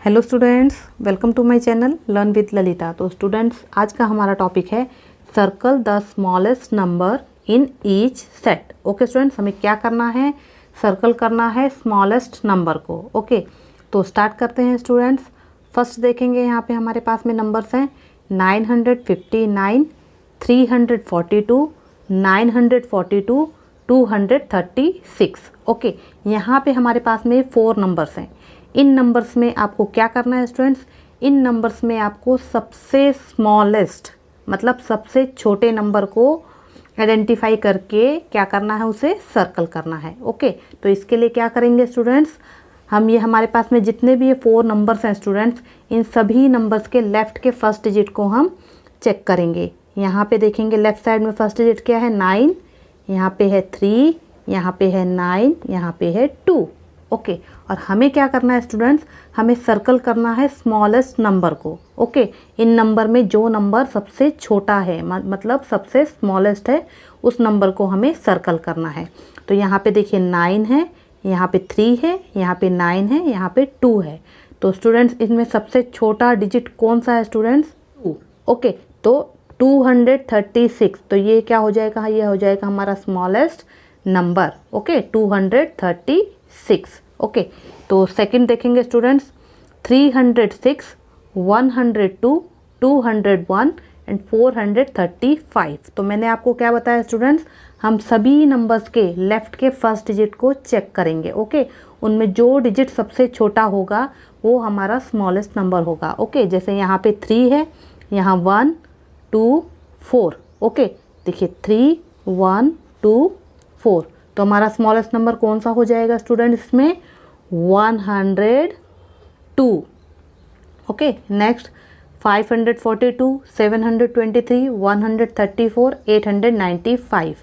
Hello students, welcome to my channel learn with Lalita. तो students, आज का हमारा टॉपिक है circle the smallest number in each set. Okay students, हमें क्या करना है? सर्कल करना है स्मॉलेस्ट नंबर को। ओके तो स्टार्ट करते हैं स्टूडेंट्स। फर्स्ट देखेंगे, यहाँ पे हमारे पास में नंबर्स हैं 959, 342, 942, 236। ओके, यहाँ पे हमारे पास में 4 नंबर्स हैं। इन नंबर्स में आपको क्या करना है स्टूडेंट्स? इन नंबर्स में आपको सबसे स्मॉलेस्ट मतलब सबसे छोटे नंबर को आइडेंटिफाई करके क्या करना है, उसे सर्कल करना है। ओके तो इसके लिए क्या करेंगे स्टूडेंट्स, हम ये हमारे पास में जितने भी ये 4 नंबर्स हैं स्टूडेंट्स, इन सभी नंबर्स के लेफ़्ट के फर्स्ट डिजिट को हम चेक करेंगे। यहाँ पे देखेंगे लेफ़्ट साइड में फर्स्ट डिजिट क्या है 9, यहाँ पे है 3, यहाँ पे है 9, यहाँ पे है 2। ओके और हमें क्या करना है स्टूडेंट्स, हमें सर्कल करना है स्मॉलेस्ट नंबर को। ओके इन नंबर में जो नंबर सबसे छोटा है मतलब सबसे स्मॉलेस्ट है, उस नंबर को हमें सर्कल करना है। तो यहाँ पे देखिए 9 है, यहाँ पे 3 है, यहाँ पे 9 है, यहाँ पे 2 है। तो स्टूडेंट्स इसमें सबसे छोटा डिजिट कौन सा है स्टूडेंट्स? 2। ओके तो 236, तो ये क्या हो जाएगा? ये हो जाएगा हमारा स्मॉलेस्ट नंबर। ओके 236। ओके तो सेकंड देखेंगे स्टूडेंट्स 306, 102, 201 एंड 435। तो मैंने आपको क्या बताया स्टूडेंट्स, हम सभी नंबर्स के लेफ़्ट के फर्स्ट डिजिट को चेक करेंगे। ओके उनमें जो डिजिट सबसे छोटा होगा वो हमारा स्मॉलेस्ट नंबर होगा। ओके जैसे यहाँ पे 3 है, यहाँ 1, 2, 4। ओके देखिए 3, 1, 2, 4। तो हमारा स्मॉलेस्ट नंबर कौन सा हो जाएगा स्टूडेंट इसमें? 102। Okay next 542, 723, 134, 895।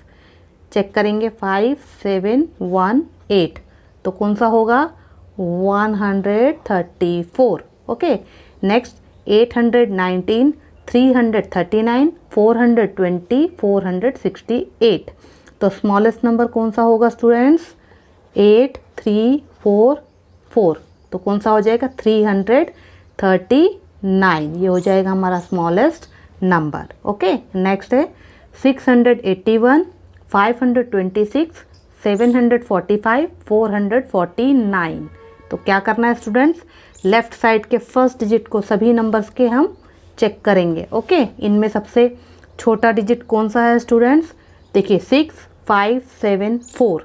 चेक करेंगे 5, 7, 1, 8। तो कौन सा होगा? 134। Okay next 819, 339, 420, 468। तो स्मॉलेस्ट नंबर कौन सा होगा स्टूडेंट्स? 8344। तो कौन सा हो जाएगा? 339। ये हो जाएगा हमारा स्मॉलेस्ट नंबर। ओके नेक्स्ट है 681, 526, 745, 449। तो क्या करना है स्टूडेंट्स, लेफ्ट साइड के फर्स्ट डिजिट को सभी नंबर्स के हम चेक करेंगे। ओके इनमें सबसे छोटा डिजिट कौन सा है स्टूडेंट्स? देखिए 6, 5, 7, 4।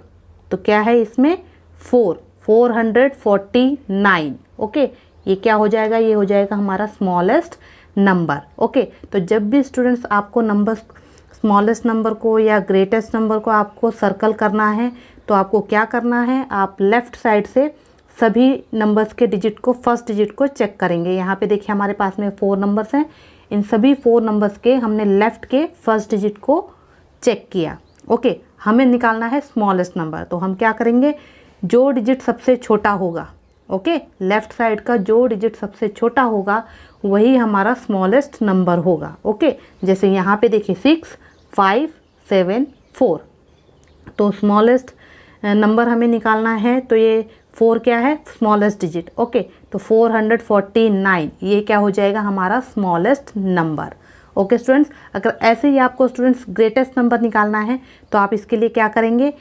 तो क्या है इसमें? 449। ओके ये क्या हो जाएगा? ये हो जाएगा हमारा स्मॉलेस्ट नंबर। ओके तो जब भी स्टूडेंट्स आपको नंबर स्मॉलेस्ट नंबर को या ग्रेटेस्ट नंबर को आपको सर्कल करना है, तो आपको क्या करना है, आप लेफ़्ट साइड से सभी नंबर्स के डिजिट को फर्स्ट डिजिट को चेक करेंगे। यहाँ पे देखिए हमारे पास में 4 नंबर्स हैं, इन सभी 4 नंबर्स के हमने लेफ़्ट के फर्स्ट डिजिट को चेक किया। ओके हमें निकालना है स्मॉलेस्ट नंबर। तो हम क्या करेंगे, जो डिजिट सबसे छोटा होगा, ओके लेफ़्ट साइड का जो डिजिट सबसे छोटा होगा वही हमारा स्मॉलेस्ट नंबर होगा। ओके जैसे यहाँ पे देखिए 6, 5, 7, 4। तो स्मॉलेस्ट नंबर हमें निकालना है, तो ये 4 क्या है? Smallest digit. ओके तो 449 ये क्या हो जाएगा? हमारा स्मॉलेस्ट नंबर। ओके स्टूडेंट्स, अगर ऐसे ही आपको स्टूडेंट्स ग्रेटेस्ट नंबर निकालना है तो आप इसके लिए क्या करेंगे,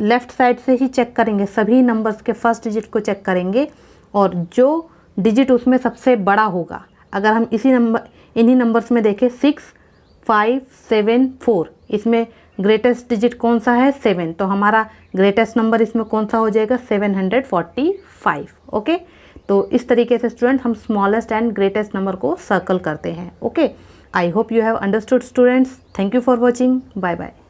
लेफ़्ट साइड से ही चेक करेंगे, सभी नंबर्स के फर्स्ट डिजिट को चेक करेंगे और जो डिजिट उसमें सबसे बड़ा होगा, अगर हम इन्हीं नंबर्स में देखें 6, 5, 7, 4, इसमें ग्रेटेस्ट डिजिट कौन सा है? 7। तो हमारा ग्रेटेस्ट नंबर इसमें कौन सा हो जाएगा? 745। ओके तो इस तरीके से स्टूडेंट हम स्मॉलेस्ट एंड ग्रेटेस्ट नंबर को सर्कल करते हैं। Okay I hope you have understood students. Thank you for watching. Bye bye.